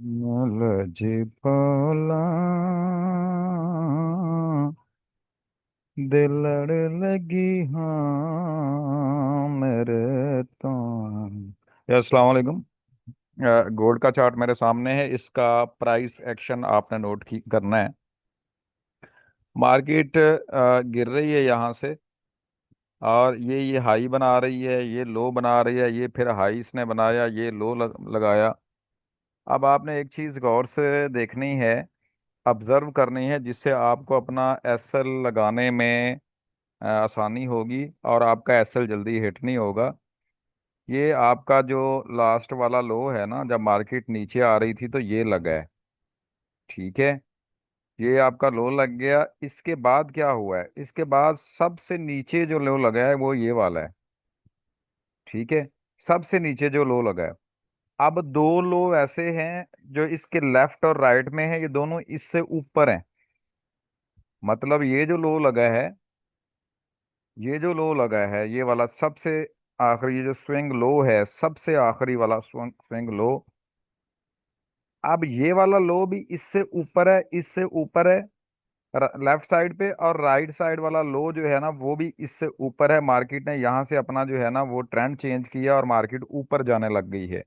मुलझ बोला दिल लड़ लगी हाँ मेरे तो। अस्सलाम वालेकुम। गोल्ड का चार्ट मेरे सामने है। इसका प्राइस एक्शन आपने नोट की करना है। मार्केट गिर रही है यहाँ से, और ये हाई बना रही है, ये लो बना रही है, ये फिर हाई इसने बनाया, ये लो लगाया। अब आपने एक चीज़ गौर से देखनी है, ऑब्जर्व करनी है, जिससे आपको अपना एसएल लगाने में आसानी होगी और आपका एसएल जल्दी हिट नहीं होगा। ये आपका जो लास्ट वाला लो है ना, जब मार्केट नीचे आ रही थी तो ये लगा है। ठीक है, ये आपका लो लग गया। इसके बाद क्या हुआ है, इसके बाद सबसे नीचे जो लो लगा है वो ये वाला है। ठीक है, सबसे नीचे जो लो लगा है। अब दो लो ऐसे हैं जो इसके लेफ्ट और राइट में है, ये दोनों इससे ऊपर हैं। मतलब ये जो लो लगा है, ये जो लो लगा है, ये वाला सबसे आखिरी, ये जो स्विंग लो है, सबसे आखिरी वाला स्विंग स्विंग लो। अब ये वाला लो भी इससे ऊपर है, इससे ऊपर है लेफ्ट साइड पे, और राइट साइड वाला लो जो है ना वो भी इससे ऊपर है। मार्केट ने यहाँ से अपना जो है ना वो ट्रेंड चेंज किया और मार्केट ऊपर जाने लग गई है।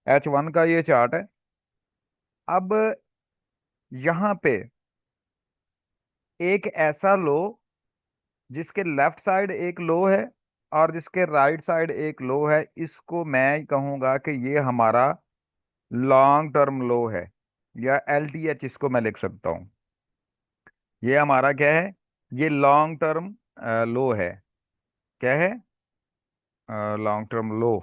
H1 का ये चार्ट है। अब यहाँ पे एक ऐसा लो जिसके लेफ्ट साइड एक लो है और जिसके राइट साइड एक लो है, इसको मैं कहूंगा कि ये हमारा लॉन्ग टर्म लो है, या LTH इसको मैं लिख सकता हूँ। ये हमारा क्या है, ये लॉन्ग टर्म लो है। क्या है, लॉन्ग टर्म लो।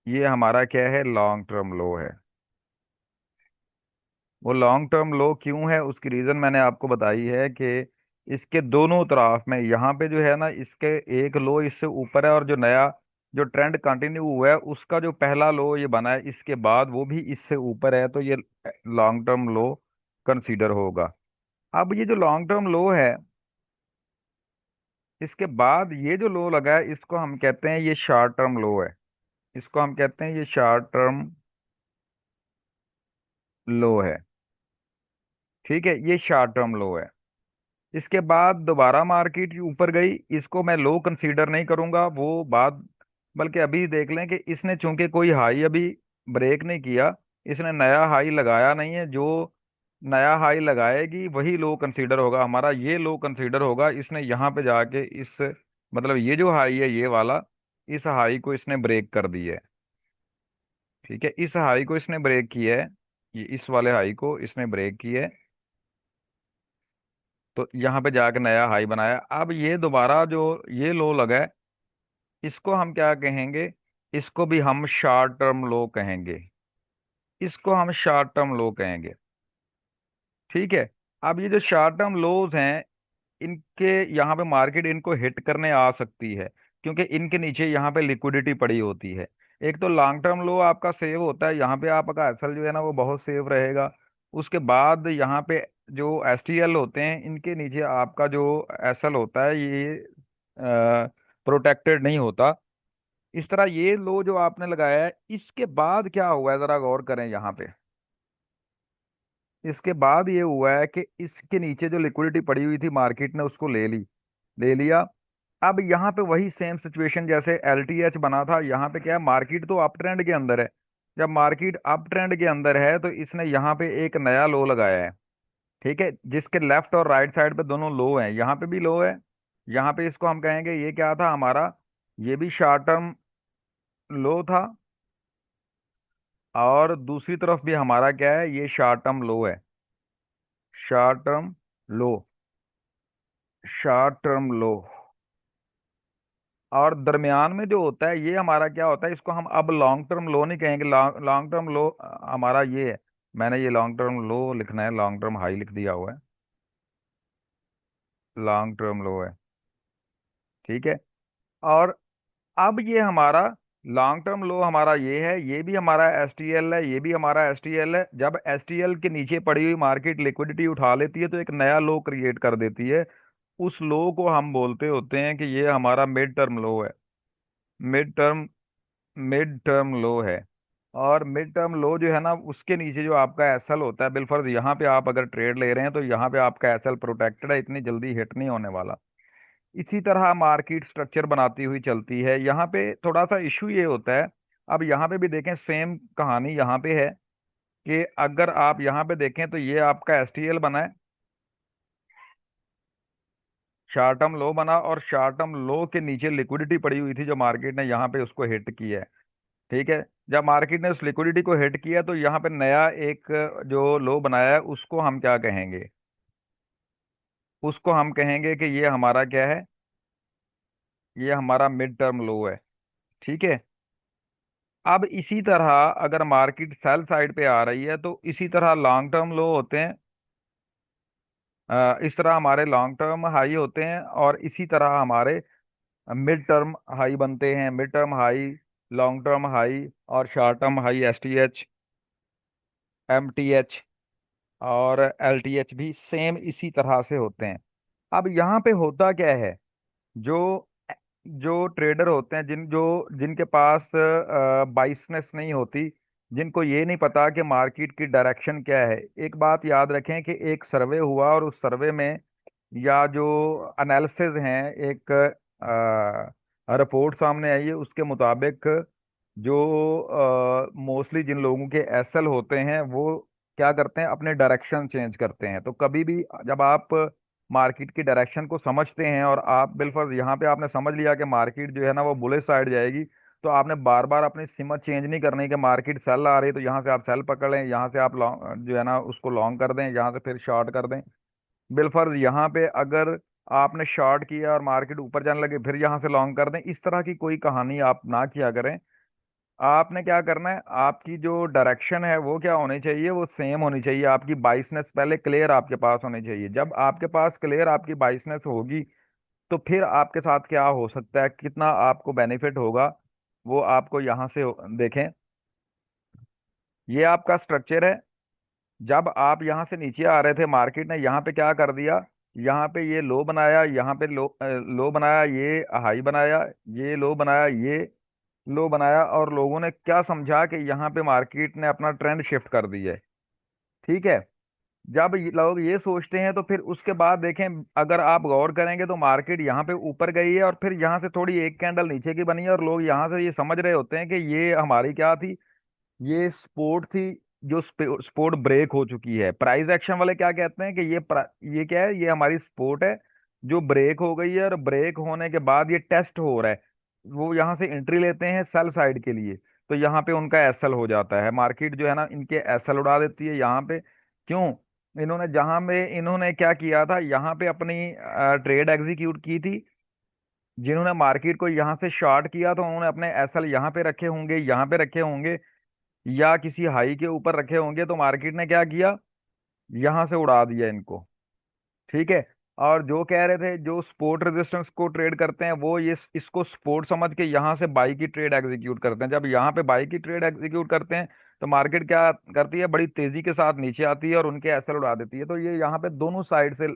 ये हमारा क्या है, लॉन्ग टर्म लो है। वो लॉन्ग टर्म लो क्यों है, उसकी रीजन मैंने आपको बताई है कि इसके दोनों तरफ में यहाँ पे जो है ना, इसके एक लो इससे ऊपर है, और जो नया जो ट्रेंड कंटिन्यू हुआ है उसका जो पहला लो ये बना है, इसके बाद वो भी इससे ऊपर है, तो ये लॉन्ग टर्म लो कंसीडर होगा। अब ये जो लॉन्ग टर्म लो है, इसके बाद ये जो लो लगा है, इसको हम कहते हैं ये शॉर्ट टर्म लो है। इसको हम कहते हैं ये शॉर्ट टर्म लो है। ठीक है, ये शॉर्ट टर्म लो है। इसके बाद दोबारा मार्केट ऊपर गई, इसको मैं लो कंसीडर नहीं करूंगा, वो बात। बल्कि अभी देख लें कि इसने चूंकि कोई हाई अभी ब्रेक नहीं किया, इसने नया हाई लगाया नहीं है। जो नया हाई लगाएगी वही लो कंसीडर होगा हमारा, ये लो कंसीडर होगा। इसने यहाँ पे जाके इस, मतलब ये जो हाई है ये वाला, इस हाई को इसने ब्रेक कर दी है। ठीक है, इस हाई को इसने ब्रेक किया है, ये इस वाले हाई को इसने ब्रेक किया है। तो यहाँ पे जाके नया हाई बनाया। अब ये दोबारा जो ये लो लगा है, इसको हम क्या कहेंगे, इसको भी हम शॉर्ट टर्म लो कहेंगे। इसको हम शॉर्ट टर्म लो कहेंगे। ठीक है, अब ये जो शॉर्ट टर्म लोज हैं, इनके यहाँ पे मार्केट इनको हिट करने आ सकती है, क्योंकि इनके नीचे यहाँ पे लिक्विडिटी पड़ी होती है। एक तो लॉन्ग टर्म लो आपका सेव होता है, यहाँ पे आपका एसएल जो है ना वो बहुत सेव रहेगा। उसके बाद यहाँ पे जो एसटीएल होते हैं, इनके नीचे आपका जो एसएल होता है ये प्रोटेक्टेड नहीं होता। इस तरह ये लो जो आपने लगाया है, इसके बाद क्या हुआ है जरा गौर करें यहाँ पे। इसके बाद ये हुआ है कि इसके नीचे जो लिक्विडिटी पड़ी हुई थी मार्केट ने उसको ले लिया। अब यहाँ पे वही सेम सिचुएशन जैसे LTH बना था, यहाँ पे क्या है, मार्केट तो अप ट्रेंड के अंदर है। जब मार्केट अप ट्रेंड के अंदर है तो इसने यहाँ पे एक नया लो लगाया है। ठीक है, जिसके लेफ्ट और राइट साइड पे दोनों लो हैं, यहाँ पे भी लो है। यहाँ पे इसको हम कहेंगे ये क्या था हमारा, ये भी शॉर्ट टर्म लो था। और दूसरी तरफ भी हमारा क्या है, ये शॉर्ट टर्म लो है। शॉर्ट टर्म लो, शॉर्ट टर्म लो। और दरमियान में जो होता है ये हमारा क्या होता है, इसको हम अब लॉन्ग टर्म लो नहीं कहेंगे। लॉन्ग टर्म लो हमारा ये है। मैंने ये लॉन्ग टर्म लो लिखना है, लॉन्ग टर्म हाई लिख दिया हुआ है, लॉन्ग टर्म लो है। ठीक है, और अब ये हमारा लॉन्ग टर्म लो हमारा ये है, ये भी हमारा STL है, ये भी हमारा STL है। जब STL के नीचे पड़ी हुई मार्केट लिक्विडिटी उठा लेती है तो एक नया लो क्रिएट कर देती है। उस लो को हम बोलते होते हैं कि ये हमारा मिड टर्म लो है। मिड टर्म मिड टर्म लो है। और मिड टर्म लो जो है ना, उसके नीचे जो आपका एसएल होता है, बिलफर्ज यहाँ पे आप अगर ट्रेड ले रहे हैं तो यहाँ पे आपका एसएल प्रोटेक्टेड है, इतनी जल्दी हिट नहीं होने वाला। इसी तरह मार्केट स्ट्रक्चर बनाती हुई चलती है। यहाँ पे थोड़ा सा इशू ये होता है, अब यहाँ पे भी देखें सेम कहानी यहाँ पे है, कि अगर आप यहाँ पे देखें तो ये आपका एसटीएल बना है, शॉर्ट टर्म लो बना, और शॉर्ट टर्म लो के नीचे लिक्विडिटी पड़ी हुई थी जो मार्केट ने यहाँ पे उसको हिट किया है। ठीक है, जब मार्केट ने उस लिक्विडिटी को हिट किया तो यहाँ पे नया एक जो लो बनाया है उसको हम क्या कहेंगे, उसको हम कहेंगे कि ये हमारा क्या है, ये हमारा मिड टर्म लो है। ठीक है। अब इसी तरह अगर मार्केट सेल साइड पे आ रही है तो इसी तरह लॉन्ग टर्म लो होते हैं, इस तरह हमारे लॉन्ग टर्म हाई होते हैं, और इसी तरह हमारे मिड टर्म हाई बनते हैं। Mid term high, long term high, और short term high S T H, M T H, और एल टी एच भी सेम इसी तरह से होते हैं। अब यहाँ पे होता क्या है, जो जो ट्रेडर होते हैं, जिनके पास बाइसनेस नहीं होती, जिनको ये नहीं पता कि मार्केट की डायरेक्शन क्या है। एक बात याद रखें कि एक सर्वे हुआ, और उस सर्वे में या जो एनालिसिस हैं, एक रिपोर्ट सामने आई है, उसके मुताबिक जो मोस्टली जिन लोगों के एसएल होते हैं वो क्या करते हैं, अपने डायरेक्शन चेंज करते हैं। तो कभी भी जब आप मार्केट की डायरेक्शन को समझते हैं, और आप बिलफर्ज यहाँ पे आपने समझ लिया कि मार्केट जो है ना वो बुलिश साइड जाएगी, तो आपने बार बार अपनी सिमत चेंज नहीं करनी कि मार्केट सेल आ रही है तो यहाँ से आप सेल पकड़ लें, यहाँ से आप लॉन्ग जो है ना उसको लॉन्ग कर दें, यहाँ से फिर शॉर्ट कर दें। बिलफर्ज यहाँ पे अगर आपने शॉर्ट किया और मार्केट ऊपर जाने लगे फिर यहाँ से लॉन्ग कर दें, इस तरह की कोई कहानी आप ना किया करें। आपने क्या करना है, आपकी जो डायरेक्शन है वो क्या होनी चाहिए, वो सेम होनी चाहिए। आपकी बाइसनेस पहले क्लियर आपके पास होनी चाहिए। जब आपके पास क्लियर आपकी बाइसनेस होगी तो फिर आपके साथ क्या हो सकता है, कितना आपको बेनिफिट होगा, वो आपको यहाँ से देखें। ये आपका स्ट्रक्चर है। जब आप यहाँ से नीचे आ रहे थे, मार्केट ने यहाँ पे क्या कर दिया, यहाँ पे ये लो बनाया, यहाँ पे लो बनाया, ये हाई बनाया, ये लो बनाया, ये लो बनाया, और लोगों ने क्या समझा कि यहाँ पे मार्केट ने अपना ट्रेंड शिफ्ट कर दिया है। ठीक है। जब लोग ये सोचते हैं तो फिर उसके बाद देखें, अगर आप गौर करेंगे तो मार्केट यहाँ पे ऊपर गई है, और फिर यहाँ से थोड़ी एक कैंडल नीचे की बनी है, और लोग यहाँ से ये समझ रहे होते हैं कि ये हमारी क्या थी, ये स्पोर्ट थी, जो स्पोर्ट ब्रेक हो चुकी है। प्राइस एक्शन वाले क्या कहते हैं कि ये क्या है, ये हमारी स्पोर्ट है जो ब्रेक हो गई है, और ब्रेक होने के बाद ये टेस्ट हो रहा है। वो यहाँ से एंट्री लेते हैं सेल साइड के लिए, तो यहाँ पे उनका एसएल हो जाता है। मार्केट जो है ना इनके एसएल उड़ा देती है यहाँ पे। क्यों? इन्होंने जहां में इन्होंने क्या किया था, यहाँ पे अपनी ट्रेड एग्जीक्यूट की थी। जिन्होंने मार्केट को यहाँ से शॉर्ट किया तो उन्होंने अपने एसएल यहाँ पे रखे होंगे, यहाँ पे रखे होंगे, या किसी हाई के ऊपर रखे होंगे, तो मार्केट ने क्या किया, यहां से उड़ा दिया इनको। ठीक है। और जो कह रहे थे, जो सपोर्ट रेजिस्टेंस को ट्रेड करते हैं, वो ये इसको सपोर्ट समझ के यहाँ से बाई की ट्रेड एग्जीक्यूट करते हैं। जब यहाँ पे बाई की ट्रेड एग्जीक्यूट करते हैं तो मार्केट क्या करती है, बड़ी तेजी के साथ नीचे आती है और उनके एसएल उड़ा देती है। तो ये यहाँ पे दोनों साइड से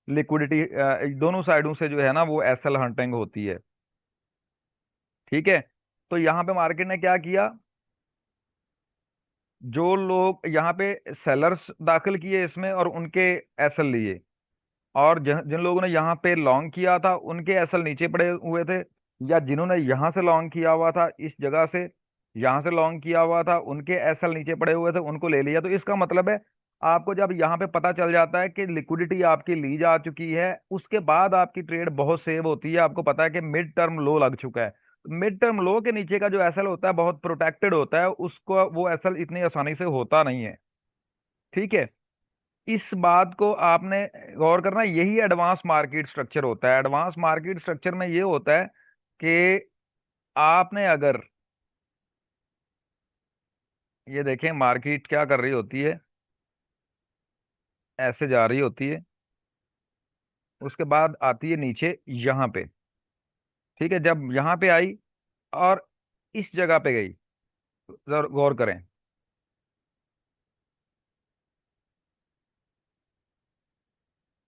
लिक्विडिटी, दोनों साइडों से जो है ना वो एसएल हंटिंग होती है। ठीक है। तो यहाँ पे मार्केट ने क्या किया, जो लोग यहाँ पे सेलर्स दाखिल किए इसमें और उनके एसएल लिए, और जिन जिन लोगों ने यहाँ पे लॉन्ग किया था उनके एसएल नीचे पड़े हुए थे, या जिन्होंने यहाँ से लॉन्ग किया हुआ था, इस जगह से यहाँ से लॉन्ग किया हुआ था, उनके एसएल नीचे पड़े हुए थे, उनको ले लिया। तो इसका मतलब है, आपको जब यहाँ पे पता चल जाता है कि लिक्विडिटी आपकी ली जा चुकी है, उसके बाद आपकी ट्रेड बहुत सेव होती है। आपको पता है कि मिड टर्म लो लग चुका है। मिड टर्म लो के नीचे का जो एसएल होता है बहुत प्रोटेक्टेड होता है, उसको वो एसएल इतनी आसानी से होता नहीं है। ठीक है। इस बात को आपने गौर करना, यही एडवांस मार्केट स्ट्रक्चर होता है। एडवांस मार्केट स्ट्रक्चर में ये होता है कि आपने अगर ये देखें, मार्केट क्या कर रही होती है, ऐसे जा रही होती है, उसके बाद आती है नीचे यहाँ पे। ठीक है। जब यहाँ पे आई और इस जगह पे गई, जरा गौर करें,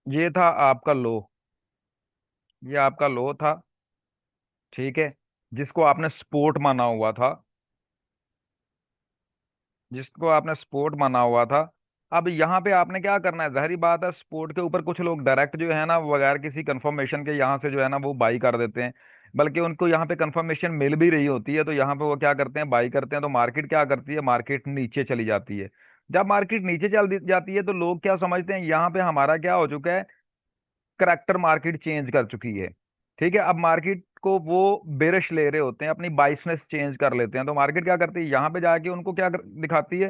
ये था आपका लो, ये आपका लो था। ठीक है। जिसको आपने सपोर्ट माना हुआ था, जिसको आपने सपोर्ट माना हुआ था। अब यहाँ पे आपने क्या करना है, जाहिर बात है सपोर्ट के ऊपर कुछ लोग डायरेक्ट जो है ना बगैर किसी कंफर्मेशन के यहाँ से जो है ना वो बाई कर देते हैं। बल्कि उनको यहाँ पे कंफर्मेशन मिल भी रही होती है तो यहाँ पे वो क्या करते हैं, बाई करते हैं। तो मार्केट क्या करती है, मार्केट नीचे चली जाती है। जब मार्केट नीचे जाती है तो लोग क्या समझते हैं, यहाँ पे हमारा क्या हो चुका है, करेक्टर मार्केट चेंज कर चुकी है। ठीक है, अब मार्केट को वो बेरिश ले रहे होते हैं, अपनी बाइसनेस चेंज कर लेते हैं। तो मार्केट क्या करती है, यहाँ पे जाके उनको क्या दिखाती है,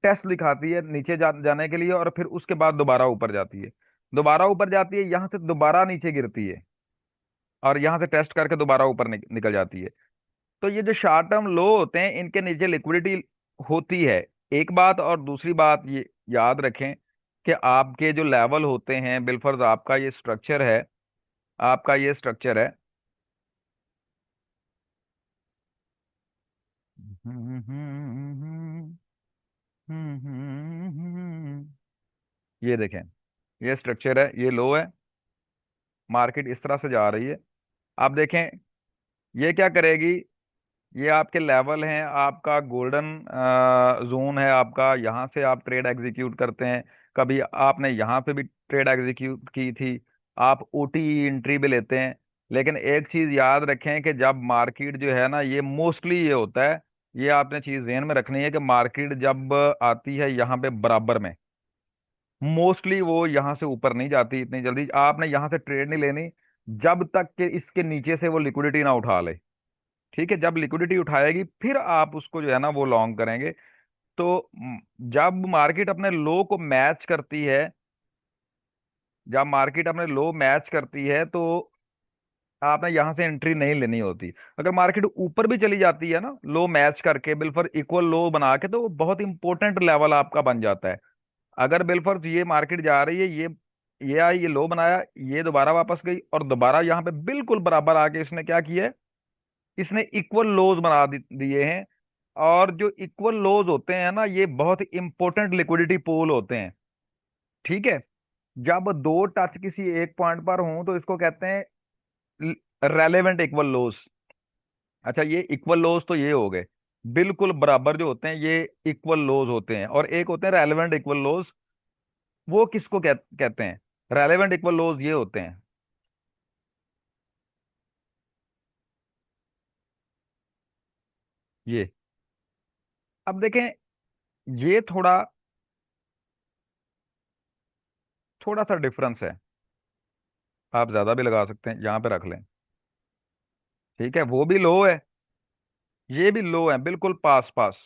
टेस्ट दिखाती है नीचे जाने के लिए, और फिर उसके बाद दोबारा ऊपर जाती है। दोबारा ऊपर जाती है, यहाँ से दोबारा नीचे गिरती है, और यहाँ से टेस्ट करके दोबारा ऊपर निकल जाती है। तो ये जो शॉर्ट टर्म लो होते हैं इनके नीचे लिक्विडिटी होती है, एक बात। और दूसरी बात ये याद रखें कि आपके जो लेवल होते हैं, बिलफर्ज आपका ये स्ट्रक्चर है, आपका ये स्ट्रक्चर है। ये देखें, ये स्ट्रक्चर है, ये लो है, मार्केट इस तरह से जा रही है। आप देखें ये क्या करेगी, ये आपके लेवल हैं, आपका गोल्डन जोन है आपका, यहाँ से आप ट्रेड एग्जीक्यूट करते हैं। कभी आपने यहाँ पे भी ट्रेड एग्जीक्यूट की थी, आप ओटी एंट्री भी लेते हैं। लेकिन एक चीज याद रखें कि जब मार्केट जो है ना, ये मोस्टली ये होता है, ये आपने चीज ध्यान में रखनी है कि मार्केट जब आती है यहाँ पे बराबर में, मोस्टली वो यहाँ से ऊपर नहीं जाती इतनी जल्दी। आपने यहाँ से ट्रेड नहीं लेनी जब तक कि इसके नीचे से वो लिक्विडिटी ना उठा ले। ठीक है, जब लिक्विडिटी उठाएगी फिर आप उसको जो है ना वो लॉन्ग करेंगे। तो जब मार्केट अपने लो को मैच करती है, जब मार्केट अपने लो मैच करती है तो आपने यहाँ से एंट्री नहीं लेनी होती। अगर मार्केट ऊपर भी चली जाती है ना लो मैच करके, बिल्कुल इक्वल लो बना के, तो वो बहुत इंपॉर्टेंट लेवल आपका बन जाता है। अगर बिलफर्ज ये मार्केट जा रही है, ये आई, ये लो बनाया, ये दोबारा वापस गई, और दोबारा यहाँ पे बिल्कुल बराबर आके इसने क्या किया है, इसने इक्वल लोज बना दिए हैं। और जो इक्वल लोज होते हैं ना, ये बहुत इंपॉर्टेंट लिक्विडिटी पूल होते हैं। ठीक है, जब दो टच किसी एक पॉइंट पर हों तो इसको कहते हैं रेलेवेंट इक्वल लोज। अच्छा, ये इक्वल लोज तो ये हो गए, बिल्कुल बराबर जो होते हैं ये इक्वल लोज होते हैं। और एक होते हैं रेलेवेंट इक्वल लोज, वो किसको कहते हैं, रेलेवेंट इक्वल लोज ये होते हैं, ये। अब देखें, ये थोड़ा सा डिफरेंस है। आप ज्यादा भी लगा सकते हैं, यहाँ पे रख लें। ठीक है, वो भी लो है, ये भी लो है, बिल्कुल पास पास।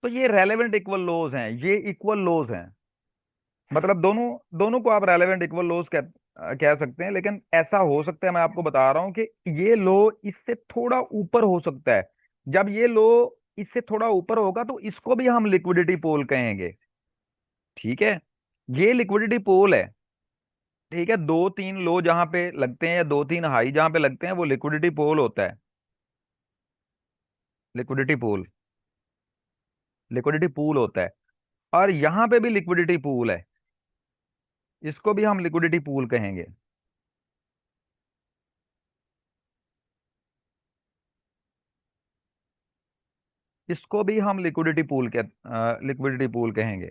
तो ये रेलेवेंट इक्वल लोज हैं, ये इक्वल लोज हैं। मतलब दोनों दोनों को आप रेलेवेंट इक्वल लोज कह सकते हैं। लेकिन ऐसा हो सकता है, मैं आपको बता रहा हूं कि ये लो इससे थोड़ा ऊपर हो सकता है। जब ये लो इससे थोड़ा ऊपर होगा तो इसको भी हम लिक्विडिटी पोल कहेंगे। ठीक है, ये लिक्विडिटी पोल है। ठीक है, दो तीन लो जहां पे लगते हैं या दो तीन हाई जहां पे लगते हैं वो लिक्विडिटी पोल होता है। लिक्विडिटी पोल, लिक्विडिटी पूल होता है। और यहां पे भी लिक्विडिटी पूल है, इसको भी हम लिक्विडिटी पूल कहेंगे। इसको भी हम लिक्विडिटी पूल कहेंगे।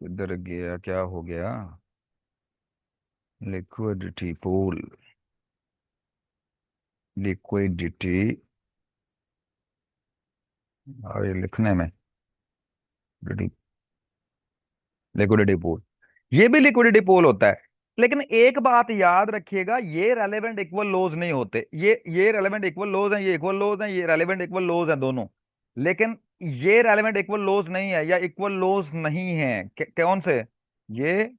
किधर गया, क्या हो गया, लिक्विडिटी पूल, लिक्विडिटी, और ये लिखने में लिक्विडिटी पूल, ये भी लिक्विडिटी पूल होता है। लेकिन एक बात याद रखिएगा, ये रेलेवेंट इक्वल लोज नहीं होते। ये रेलेवेंट इक्वल लोज हैं, ये इक्वल लोज हैं, ये रेलेवेंट इक्वल लोज हैं दोनों। लेकिन ये रेलेवेंट इक्वल लोज नहीं है या इक्वल लोज नहीं है। कौन से, ये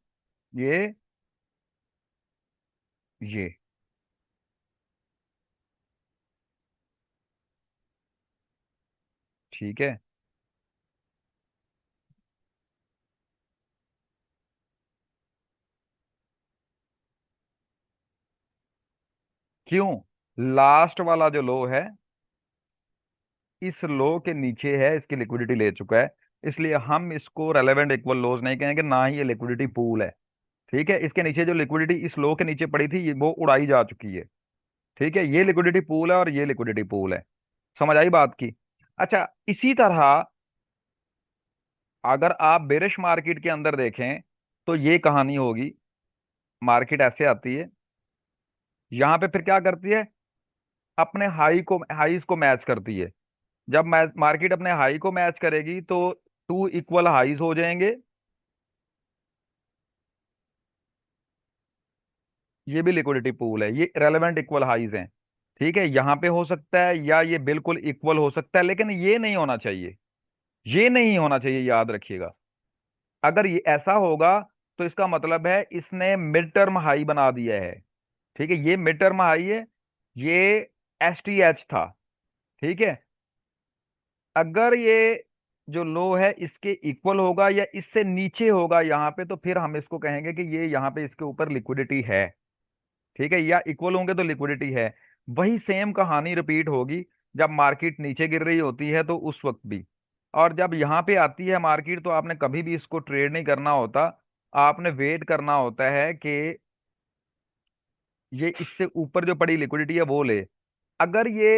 ये ये ठीक है, क्यों, लास्ट वाला जो लो है इस लो के नीचे है, इसकी लिक्विडिटी ले चुका है। इसलिए हम इसको रेलेवेंट इक्वल लोज नहीं कहेंगे, ना ही ये लिक्विडिटी पूल है। ठीक है, इसके नीचे जो लिक्विडिटी इस लो के नीचे पड़ी थी वो उड़ाई जा चुकी है। ठीक है, ये लिक्विडिटी पूल है और ये लिक्विडिटी पूल है। समझ आई बात की। अच्छा, इसी तरह अगर आप बेरिश मार्केट के अंदर देखें तो ये कहानी होगी। मार्केट ऐसे आती है, यहां पे फिर क्या करती है, अपने हाईज को मैच करती है। जब मार्केट अपने हाई को मैच करेगी तो टू इक्वल हाईज हो जाएंगे। ये भी लिक्विडिटी पूल है, ये रेलेवेंट इक्वल हाईज हैं। ठीक है, यहां पे हो सकता है या ये बिल्कुल इक्वल हो सकता है, लेकिन ये नहीं होना चाहिए। ये नहीं होना चाहिए, याद रखिएगा। अगर ये ऐसा होगा तो इसका मतलब है इसने मिड टर्म हाई बना दिया है। ठीक है, ये मिड टर्म हाई है, ये एस था। ठीक है, अगर ये जो लो है इसके इक्वल होगा या इससे नीचे होगा यहाँ पे, तो फिर हम इसको कहेंगे कि ये यहाँ पे इसके ऊपर लिक्विडिटी है। ठीक है, या इक्वल होंगे तो लिक्विडिटी है। वही सेम कहानी रिपीट होगी जब मार्केट नीचे गिर रही होती है तो उस वक्त भी। और जब यहाँ पे आती है मार्केट तो आपने कभी भी इसको ट्रेड नहीं करना होता। आपने वेट करना होता है कि ये इससे ऊपर जो पड़ी लिक्विडिटी है वो ले। अगर ये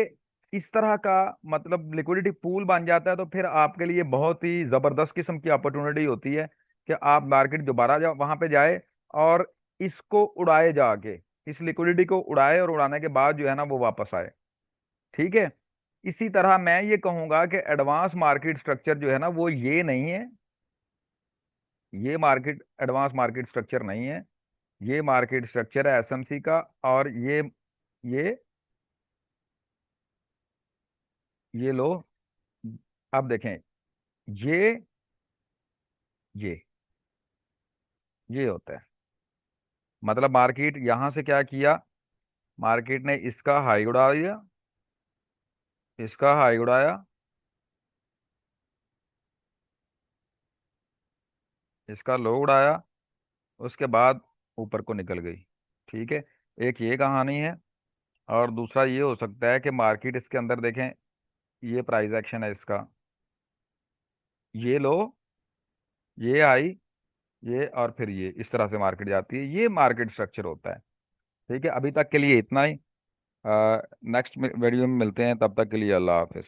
इस तरह का मतलब लिक्विडिटी पूल बन जाता है तो फिर आपके लिए बहुत ही जबरदस्त किस्म की अपॉर्चुनिटी होती है कि आप मार्केट दोबारा जा वहां पे जाए और इसको उड़ाए जाके, इस लिक्विडिटी को उड़ाए और उड़ाने के बाद जो है ना वो वापस आए। ठीक है, इसी तरह मैं ये कहूंगा कि एडवांस मार्केट स्ट्रक्चर जो है ना वो ये नहीं है। ये मार्केट एडवांस मार्केट स्ट्रक्चर नहीं है, ये मार्केट स्ट्रक्चर है एसएमसी का। और ये ये लो, अब देखें, ये ये ये होता है। मतलब मार्केट यहां से क्या किया, मार्केट ने इसका हाई उड़ा दिया, इसका हाई उड़ाया, इसका लो उड़ाया, उसके बाद ऊपर को निकल गई। ठीक है, एक ये कहानी है। और दूसरा ये हो सकता है कि मार्केट इसके अंदर देखें, ये प्राइस एक्शन है इसका, ये लो, ये आई, ये और फिर ये इस तरह से मार्केट जाती है। ये मार्केट स्ट्रक्चर होता है। ठीक है, अभी तक के लिए इतना ही। नेक्स्ट वीडियो में मिलते हैं, तब तक के लिए अल्लाह हाफिज।